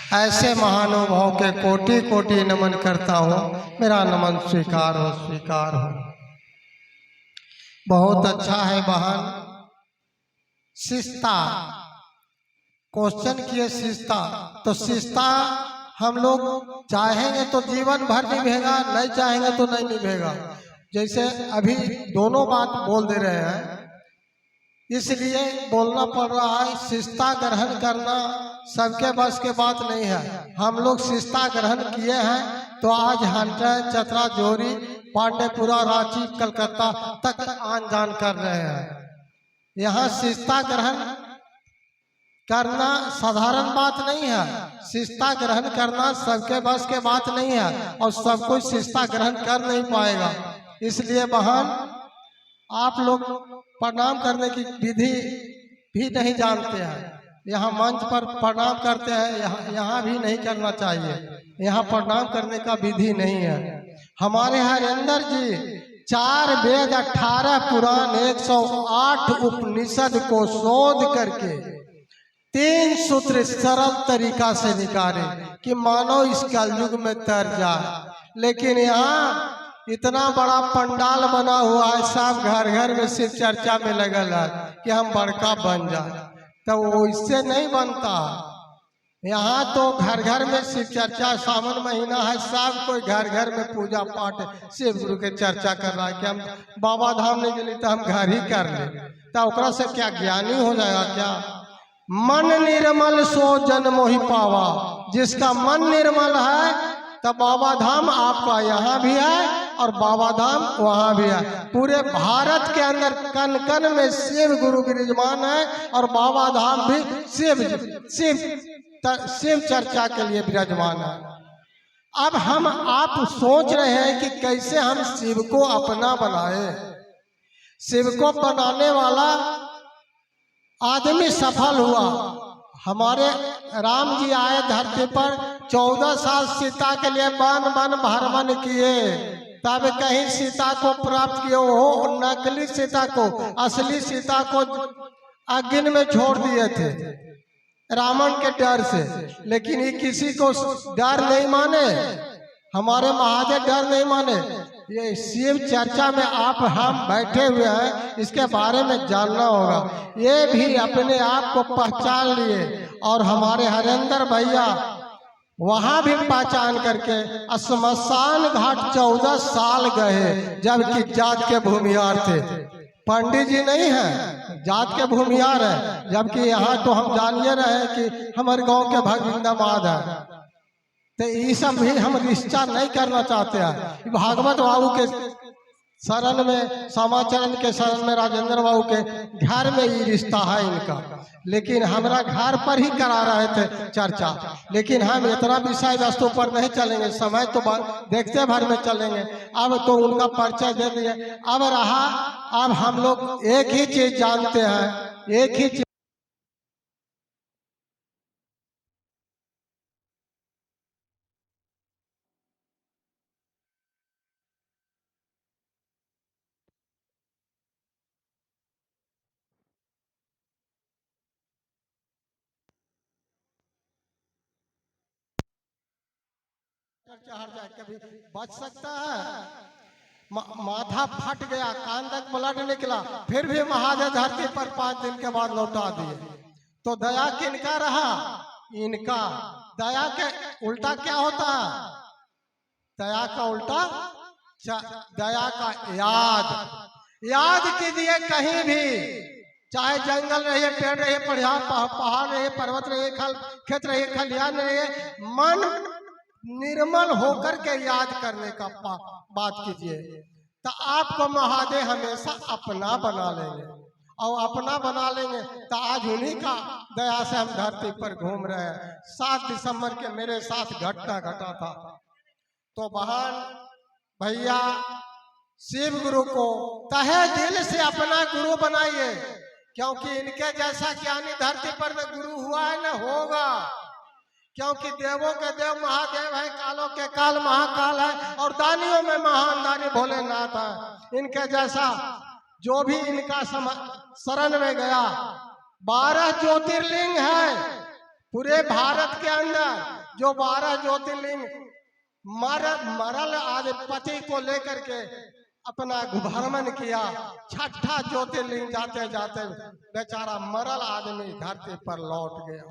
ऐसे महानुभाव के कोटि कोटि नमन करता हूँ। मेरा नमन स्वीकार हो, स्वीकार हो। बहुत अच्छा है बहन। शिष्टा क्वेश्चन किए, शिष्टा तो शिष्टा हम लोग चाहेंगे तो जीवन भर निभेगा, नहीं चाहेंगे तो नहीं निभेगा। जैसे अभी दोनों बात बोल दे रहे हैं, इसलिए बोलना पड़ रहा है। शिष्टा ग्रहण करना सबके बस के बात नहीं है। हम लोग शिष्टा ग्रहण किए हैं तो आज हंटर, चतरा, जोरी, पांडेपुरा, रांची, कलकत्ता तक आन जान कर रहे हैं। यहाँ शिष्टा ग्रहण करना साधारण बात नहीं है। शिष्टा ग्रहण करना सबके बस के बात नहीं है और सब कोई शिष्टा ग्रहण कर नहीं पाएगा। इसलिए बहन, आप लोग प्रणाम करने की विधि भी नहीं जानते हैं। यहाँ मंच पर प्रणाम करते हैं, यहाँ भी नहीं करना चाहिए। यहाँ प्रणाम करने का विधि नहीं है। हमारे हरेंद्र जी 4 वेद, 18 पुराण, 108 उपनिषद को शोध करके 3 सूत्र सरल तरीका से निकाले कि मानो इस कलयुग में तर जाए। लेकिन यहाँ इतना बड़ा पंडाल बना हुआ है, सब घर घर में सिर्फ चर्चा में लगल है कि हम बड़का बन जाए, तो वो इससे नहीं बनता। यहाँ तो घर घर में शिव चर्चा, सावन महीना है, सब कोई घर घर में पूजा पाठ शिव गुरु के चर्चा कर रहा है कि हम बाबा धाम नहीं गए तो हम घर ही कर ले, तो ओकरा से क्या ज्ञानी हो जाएगा क्या? मन निर्मल सो जन मोहि पावा। जिसका मन निर्मल है तो बाबा धाम आपका यहाँ भी है और बाबा धाम वहाँ भी है। पूरे भारत के अंदर कन कन में शिव गुरु विराजमान है और बाबा धाम भी शिव चर्चा के लिए विराजमान है। अब हम आप सोच रहे हैं कि कैसे हम शिव को अपना बनाए। शिव को बनाने वाला आदमी सफल हुआ। हमारे राम जी आए धरती पर, 14 साल सीता के लिए वन वन भ्रमण किए, तब कहीं सीता को प्राप्त किए। हो नकली सीता को, असली सीता को अग्नि में छोड़ दिए थे रावण के डर से। लेकिन ये किसी को डर नहीं माने, हमारे महादेव डर नहीं माने। ये शिव चर्चा में आप हम बैठे हुए हैं, इसके बारे में जानना होगा। ये भी अपने आप को पहचान लिए और हमारे हरेंद्र भैया वहां भी पहचान करके श्मशान घाट 14 साल गए, जबकि जात के भूमिहार थे। पंडित जी नहीं है, जात के भूमिहार है। जबकि यहाँ तो हम जानिए रहे कि हमारे गांव के भगविंदाबाद है, तो ये सब भी हम रिश्ता नहीं करना चाहते हैं। भागवत बाबू के शरण में, समाचरण के शरण में, राजेंद्र बाबू के घर में ये रिश्ता है इनका। लेकिन हमारा घर पर ही करा रहे थे चर्चा। लेकिन हम इतना विषय वस्तु पर नहीं चलेंगे, समय तो देखते भर में चलेंगे। अब तो उनका परिचय दे दिए। अब रहा, अब हम लोग एक ही चीज जानते हैं, एक ही चीज चढ़ जाए, कभी बच सकता है। माथा फट गया, कान तक ब्लड निकला, फिर भी महादेव धरती पर 5 दिन के बाद लौटा दिए। तो दया किनका रहा? इनका। दया के उल्टा क्या होता है? दया का उल्टा दया का याद कीजिए। कहीं भी चाहे जंगल रहे, पेड़ रहे, पहाड़ रहे, पर्वत रहे, खेत रहे, खलिहान रहे, मन निर्मल होकर के याद करने का बात कीजिए, तो आपको महादेव हमेशा अपना बना लेंगे। और अपना बना लेंगे तो आज उन्हीं का दया से हम धरती पर घूम रहे हैं। 7 दिसंबर के मेरे साथ घटना घटा था। तो बहन भैया, शिव गुरु को तहे दिल से अपना गुरु बनाइए, क्योंकि इनके जैसा ज्ञानी धरती पर न गुरु हुआ है न होगा। क्योंकि देवों के देव महादेव है, कालों के काल महाकाल है और दानियों में महान दानी भोलेनाथ है। इनके जैसा जो भी इनका शरण में गया, 12 ज्योतिर्लिंग है पूरे भारत के अंदर जो 12 ज्योतिर्लिंग मरल आदिपति को लेकर के अपना भ्रमण किया, छठा ज्योतिर्लिंग जाते जाते बेचारा मरल आदमी धरती पर लौट गया।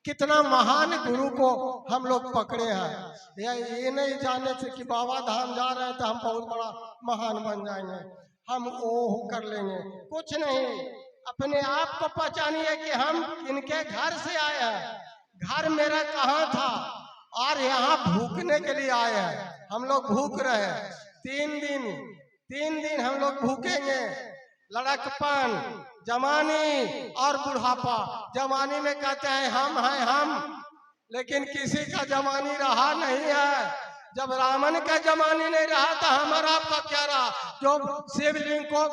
कितना महान गुरु को हम लोग पकड़े हैं। ये नहीं जाने से कि बाबा धाम जा रहे हैं तो हम बहुत बड़ा महान बन जाएंगे, हम ओह कर लेंगे, कुछ नहीं। अपने आप को पहचानिए कि हम इनके घर से आए हैं। घर मेरा कहाँ था और यहाँ भूखने के लिए आए हैं। हम लोग भूख रहे हैं 3 दिन हम लोग भूखेंगे। लड़कपन, जवानी और बुढ़ापा। जवानी में कहते हैं हम, लेकिन किसी का जवानी रहा नहीं है। जब रावण का जवानी नहीं रहा तो हमारा आपका क्या रहा? जो शिवलिंग को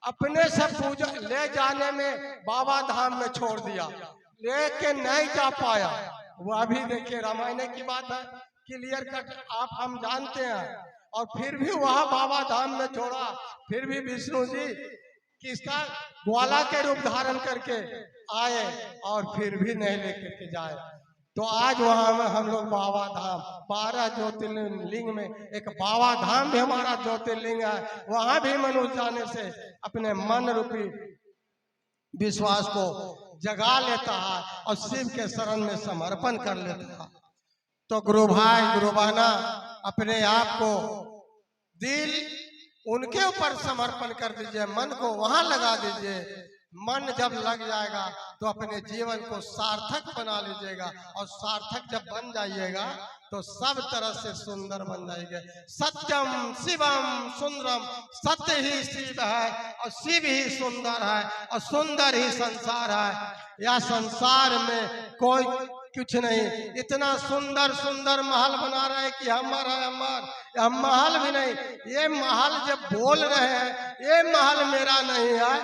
अपने से पूजा ले जाने में बाबा धाम में छोड़ दिया, लेके नहीं जा पाया। वो अभी देखिए रामायण की बात है, क्लियर कट आप हम जानते हैं। और फिर भी वह बाबा धाम में छोड़ा, फिर भी विष्णु जी किसका ग्वाला के रूप धारण करके आए और फिर भी नहीं लेकर के जाए। तो आज वहां में हम लोग बाबा धाम 12 ज्योतिर्लिंग में एक बाबा धाम भी हमारा ज्योतिर्लिंग है। वहां भी मनुष्य जाने से अपने मन रूपी विश्वास को जगा लेता है और शिव के शरण में समर्पण कर लेता है। तो गुरु भाई गुरु बहना, अपने आप को दिल उनके ऊपर समर्पण कर दीजिए, मन को वहां लगा दीजिए। मन जब लग जाएगा तो अपने जीवन को सार्थक बना लीजिएगा, और सार्थक जब बन जाइएगा तो सब तरह से सुंदर बन जाएंगे। सत्यम शिवम सुंदरम, सत्य ही शिव है और शिव ही सुंदर है और सुंदर ही संसार है। यह संसार में कोई कुछ नहीं, इतना सुंदर सुंदर महल बना रहे हैं कि हमारा हम महल भी नहीं। ये महल जब बोल रहे हैं ये महल मेरा नहीं है,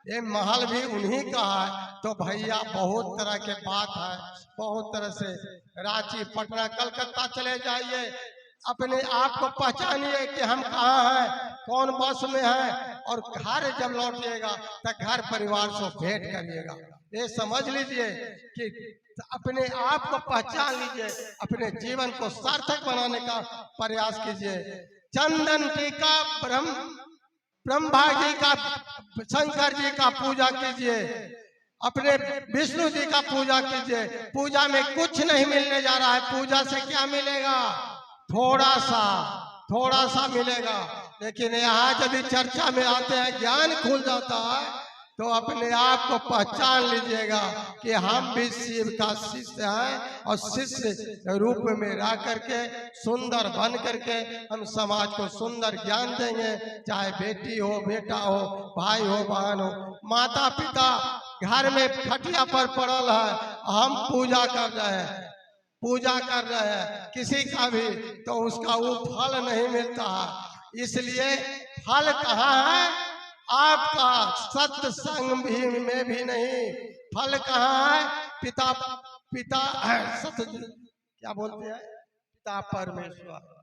ये महल भी उन्हीं का है। तो भैया बहुत तरह के बात है, बहुत तरह से रांची पटना कलकत्ता चले जाइए, अपने आप को पहचानिए कि हम कहाँ हैं, कौन बस में है। और घर जब लौटिएगा तो घर परिवार से भेंट करिएगा। ये समझ लीजिए कि अपने आप को पहचान लीजिए, अपने जीवन को सार्थक बनाने का प्रयास कीजिए। चंदन टीका ब्रह्मा जी का, शंकर जी का पूजा कीजिए, अपने विष्णु जी का पूजा कीजिए। पूजा में कुछ नहीं मिलने जा रहा है। पूजा से क्या मिलेगा? थोड़ा सा मिलेगा। लेकिन यहाँ जब चर्चा में आते हैं, ज्ञान खुल जाता है, तो अपने आप को पहचान लीजिएगा कि हम भी शिव का शिष्य हैं और शिष्य रूप में रह करके सुंदर बन करके हम समाज को सुंदर ज्ञान देंगे। चाहे बेटी हो, बेटा हो, भाई हो, बहन हो, माता पिता घर में खटिया पर पड़ल है, हम पूजा कर रहे हैं किसी का भी, तो उसका वो फल नहीं मिलता है। इसलिए फल कहाँ है? आपका सत्संग भी में भी नहीं। फल कहाँ है? पिता सत्य क्या बोलते हैं? पिता परमेश्वर।